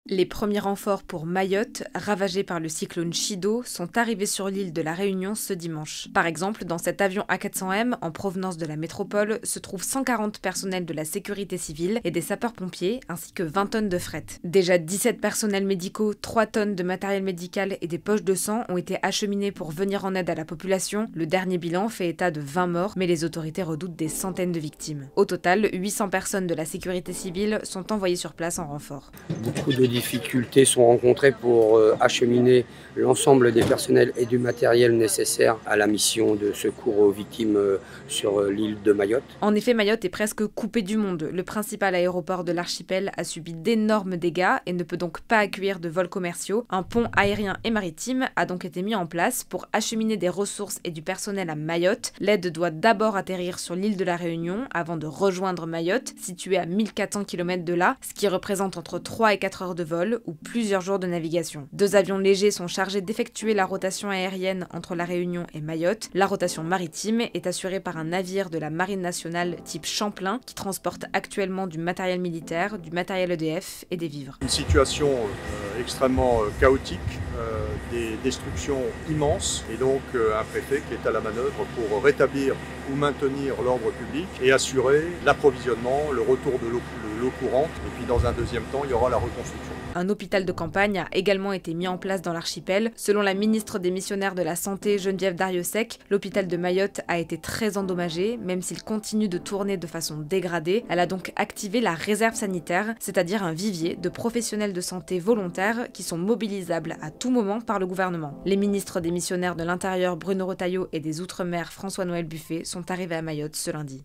Les premiers renforts pour Mayotte, ravagée par le cyclone Chido, sont arrivés sur l'île de la Réunion ce dimanche. Par exemple, dans cet avion A400M en provenance de la métropole se trouvent 140 personnels de la sécurité civile et des sapeurs-pompiers, ainsi que 20 tonnes de fret. Déjà 17 personnels médicaux, 3 tonnes de matériel médical et des poches de sang ont été acheminés pour venir en aide à la population. Le dernier bilan fait état de 20 morts, mais les autorités redoutent des centaines de victimes. Au total, 800 personnes de la sécurité civile sont envoyées sur place en renfort. Beaucoup de difficultés sont rencontrées pour acheminer l'ensemble des personnels et du matériel nécessaire à la mission de secours aux victimes sur l'île de Mayotte. En effet, Mayotte est presque coupée du monde. Le principal aéroport de l'archipel a subi d'énormes dégâts et ne peut donc pas accueillir de vols commerciaux. Un pont aérien et maritime a donc été mis en place pour acheminer des ressources et du personnel à Mayotte. L'aide doit d'abord atterrir sur l'île de la Réunion avant de rejoindre Mayotte, située à 1400 km de là, ce qui représente entre 3 et 4 heures de vol ou plusieurs jours de navigation. 2 avions légers sont chargés d'effectuer la rotation aérienne entre la Réunion et Mayotte. La rotation maritime est assurée par un navire de la Marine nationale type Champlain qui transporte actuellement du matériel militaire, du matériel EDF et des vivres. Une situation extrêmement chaotique, des destructions immenses et donc un préfet qui est à la manœuvre pour rétablir ou maintenir l'ordre public et assurer l'approvisionnement, le retour de l'eau courante et puis dans un deuxième temps il y aura la reconstruction. Un hôpital de campagne a également été mis en place dans l'archipel. Selon la ministre des Missionnaires de la Santé, Geneviève Darrieussecq, l'hôpital de Mayotte a été très endommagé, même s'il continue de tourner de façon dégradée. Elle a donc activé la réserve sanitaire, c'est-à-dire un vivier de professionnels de santé volontaires qui sont mobilisables à tout moment par le gouvernement. Les ministres des Missionnaires de l'Intérieur, Bruno Retailleau, et des Outre-mer, François-Noël Buffet, sont arrivés à Mayotte ce lundi.